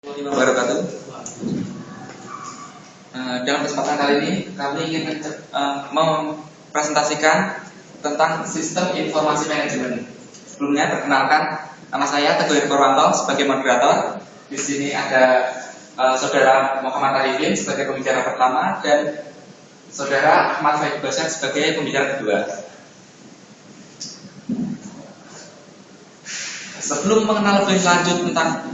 Wabarakatuh. Dalam kesempatan kali ini kami ingin mempresentasikan tentang sistem informasi manajemen. Sebelumnya perkenalkan, nama saya Teguh Purwanto sebagai moderator. Di sini ada saudara Muhammad Arifin sebagai pembicara pertama dan saudara Ahmad Faik Basyar sebagai pembicara kedua. Sebelum mengenal lebih lanjut tentang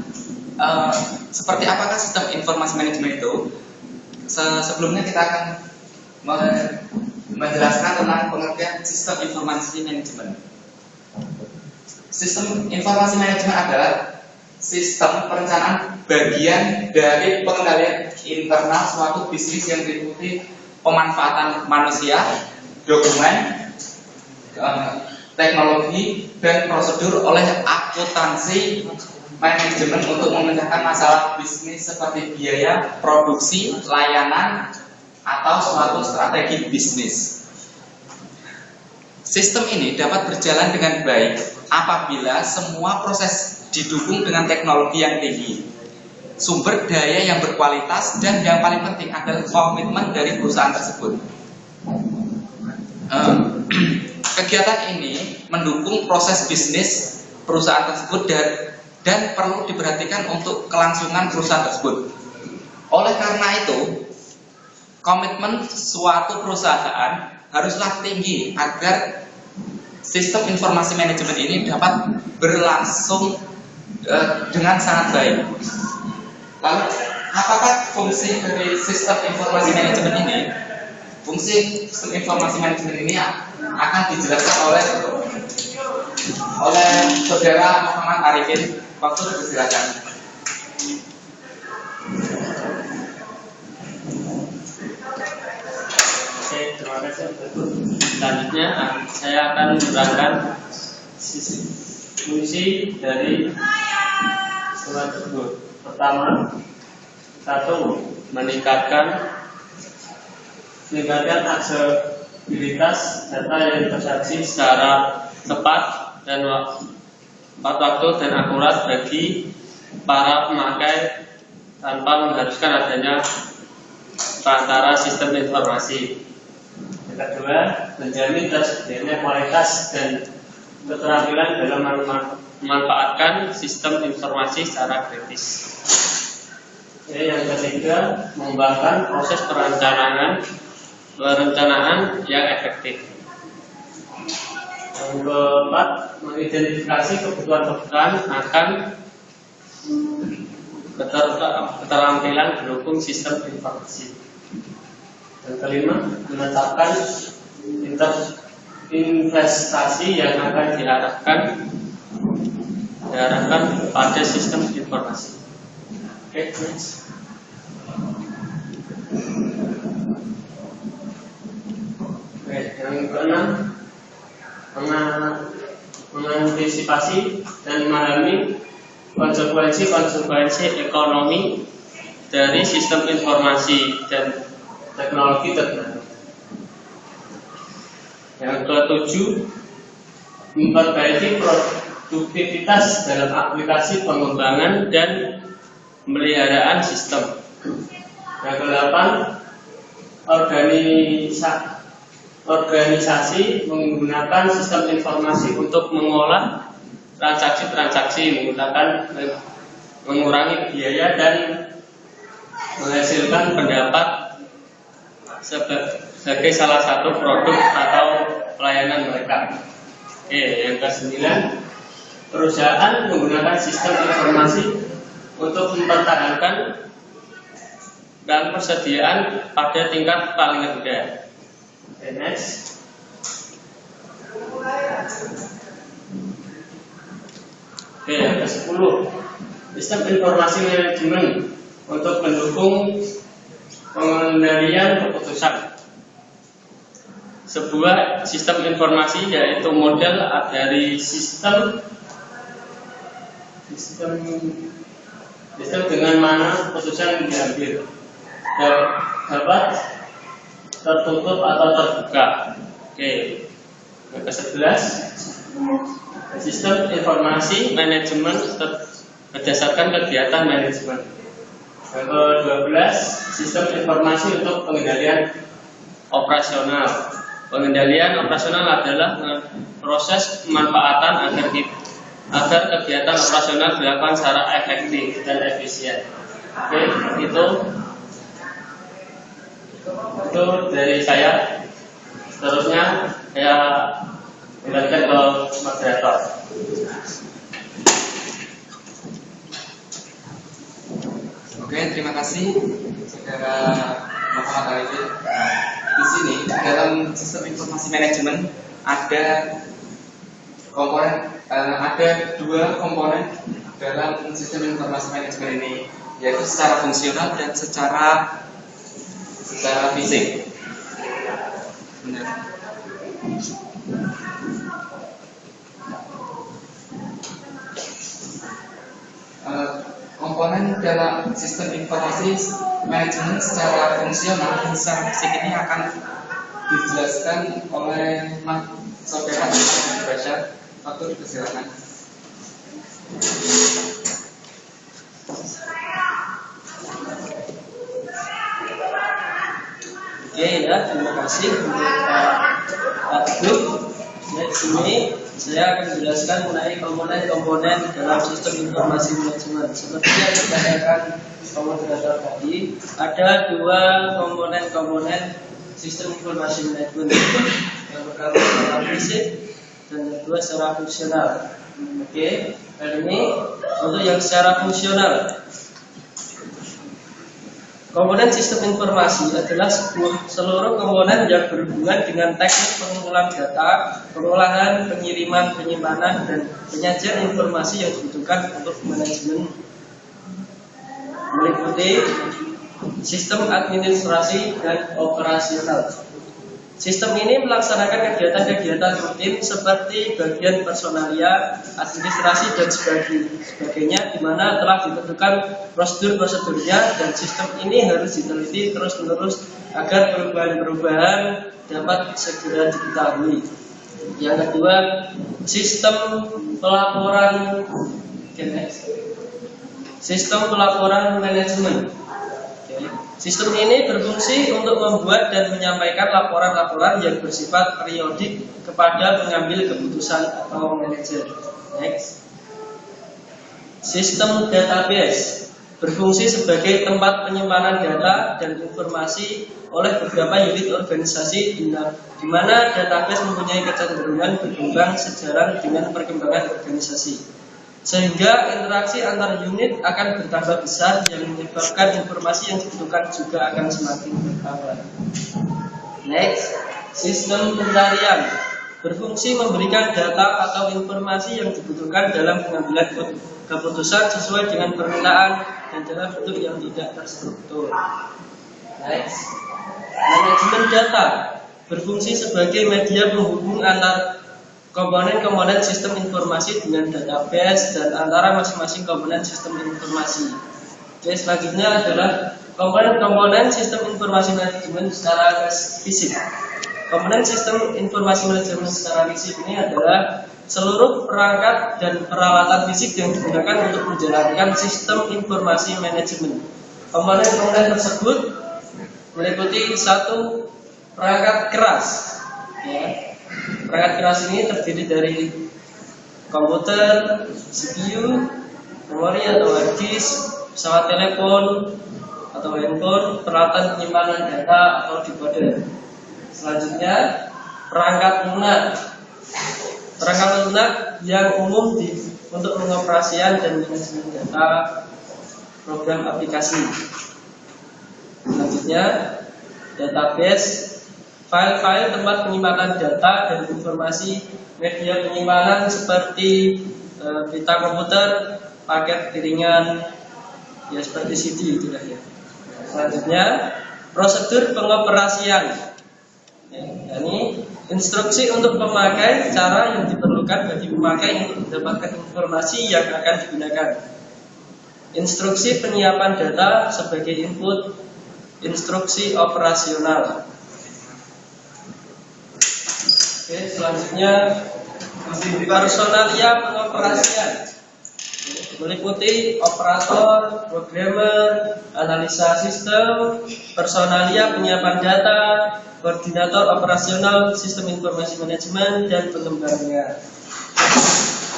seperti apakah sistem informasi manajemen itu, sebelumnya kita akan menjelaskan tentang pengertian sistem informasi manajemen. Sistem informasi manajemen adalah sistem perencanaan bagian dari pengendalian internal suatu bisnis yang meliputi pemanfaatan manusia, dokumen, teknologi, dan prosedur oleh akuntansi manajemen untuk memecahkan masalah bisnis seperti biaya, produksi, layanan, atau suatu strategi bisnis. Sistem ini dapat berjalan dengan baik apabila semua proses didukung dengan teknologi yang tinggi, sumber daya yang berkualitas, dan yang paling penting adalah komitmen dari perusahaan tersebut. Kegiatan ini mendukung proses bisnis perusahaan tersebut dan perlu diperhatikan untuk kelangsungan perusahaan tersebut. Oleh karena itu, komitmen suatu perusahaan haruslah tinggi agar sistem informasi manajemen ini dapat berlangsung dengan sangat baik. Lalu, apakah fungsi dari sistem informasi manajemen ini? Fungsi sistem informasi manajemen ini akan dijelaskan oleh saudara Muhammad Arifin. Waktu dipersilakan. Oke, terima kasih. Selanjutnya saya akan menerangkan fungsi dari surat tersebut. Pertama, satu, meningkatkan aksesibilitas data yang tersaji secara tepat dan tepat waktu dan akurat bagi para pemakai tanpa mengharuskan adanya perantara sistem informasi. Yang kedua, menjamin tersedianya kualitas dan keterampilan dalam memanfaatkan sistem informasi secara kritis. Yang ketiga, mengembangkan proses perencanaan yang efektif. Yang keempat, mengidentifikasi kebutuhan akan keterampilan pendukung sistem informasi. Yang kelima, menetapkan investasi yang akan diarahkan pada sistem informasi. Oke, next. Yang keenam, mengantisipasi dan memahami konsekuensi ekonomi dari sistem informasi dan teknologi terbaru. Yang ketujuh, memperbaiki produktivitas dalam aplikasi pengembangan dan pemeliharaan sistem. Yang kedelapan, organisasi menggunakan sistem informasi untuk mengolah transaksi-transaksi mengurangi biaya dan menghasilkan pendapat sebagai salah satu produk atau pelayanan mereka. Oke, yang kesembilan, perusahaan menggunakan sistem informasi untuk mempertahankan dan persediaan pada tingkat paling rendah. Oke, next. Oke, yang ke-10, sistem informasi manajemen untuk mendukung pengendalian keputusan. Sebuah sistem informasi yaitu model dari sistem dengan mana keputusan diambil dan dapat tertutup atau terbuka. Oke, yang ke-11, sistem informasi manajemen berdasarkan kegiatan manajemen. Yang ke-12, sistem informasi untuk pengendalian operasional. Pengendalian operasional adalah proses pemanfaatan agar kegiatan operasional dilakukan secara efektif dan efisien. Oke, itu dari saya. Seterusnya saya kembalikan ke moderator. Oke, terima kasih saudara Muhammad Arifin. Di sini dalam sistem informasi manajemen ada dua komponen dalam sistem informasi manajemen ini, yaitu secara fungsional dan secara fisik. Benar. Komponen dalam sistem informasi manajemen secara fungsional dan secara fisik ini akan dijelaskan oleh saudara Bashar. Waktu dipersilakan. Oke ya, terima kasih untuk Pak Teguh. Di sini saya akan menjelaskan mengenai komponen-komponen dalam sistem informasi manajemen. Seperti yang dikatakan moderator tadi, ada dua komponen sistem informasi manajemen. Yang pertama secara fisik dan yang kedua secara fungsional. Oke, kali ini untuk yang secara fungsional. Komponen sistem informasi adalah seluruh komponen yang berhubungan dengan teknik pengumpulan data, pengolahan, pengiriman, penyimpanan, dan penyajian informasi yang dibutuhkan untuk manajemen, meliputi sistem administrasi dan operasional. Sistem ini melaksanakan kegiatan-kegiatan rutin seperti bagian personalia, administrasi, dan sebagainya, di mana telah ditentukan prosedur-prosedurnya, dan sistem ini harus diteliti terus-menerus agar perubahan-perubahan dapat segera diketahui. Yang kedua, sistem pelaporan manajemen. Sistem ini berfungsi untuk membuat dan menyampaikan laporan-laporan yang bersifat periodik kepada pengambil keputusan atau manajer. Next. Sistem database berfungsi sebagai tempat penyimpanan data dan informasi oleh beberapa unit organisasi di mana database mempunyai kecenderungan berkembang sejalan dengan perkembangan organisasi. Sehingga interaksi antar unit akan bertambah besar yang menyebabkan informasi yang dibutuhkan juga akan semakin bertambah. Next, sistem pencarian berfungsi memberikan data atau informasi yang dibutuhkan dalam pengambilan keputusan sesuai dengan permintaan dan dalam bentuk yang tidak terstruktur. Next, manajemen data berfungsi sebagai media penghubung antar komponen-komponen sistem informasi dengan database dan antara masing-masing komponen sistem informasi. Oke, selanjutnya adalah komponen-komponen sistem informasi manajemen secara fisik. Komponen sistem informasi manajemen secara fisik ini adalah seluruh perangkat dan peralatan fisik yang digunakan untuk menjalankan sistem informasi manajemen. Komponen-komponen tersebut meliputi satu, perangkat keras. Ya. Perangkat keras ini terdiri dari komputer, CPU, memori atau hard disk, pesawat telepon atau handphone, peralatan penyimpanan data atau decoder. Selanjutnya, perangkat lunak. Perangkat lunak yang umum untuk pengoperasian dan manajemen data program aplikasi. Selanjutnya, database. File-file tempat penyimpanan data dan informasi, media penyimpanan seperti pita komputer, paket piringan, ya seperti CD itulah ya. Selanjutnya, prosedur pengoperasian. Ya, ini instruksi untuk pemakai, cara yang diperlukan bagi pemakai untuk mendapatkan informasi yang akan digunakan. Instruksi penyiapan data sebagai input, instruksi operasional. Oke, selanjutnya personalia pengoperasian. meliputi operator, programmer, analisa sistem, personalia penyiapan data, koordinator operasional sistem informasi manajemen, dan pengembangnya.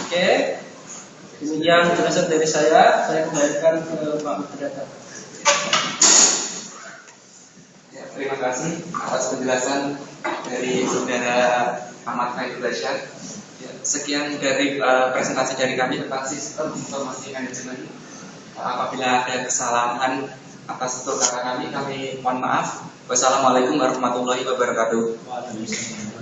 Oke, demikian penjelasan dari saya. Saya kembalikan ke Pak Moderator. Ya, terima kasih atas penjelasan dari Saudara Ahmad Faidul Rasyad. Ya, sekian dari presentasi dari kami tentang sistem informasi manajemen. Apabila ada kesalahan atas tutur kata kami mohon maaf. Wassalamualaikum warahmatullahi wabarakatuh. Waalaikumsalam.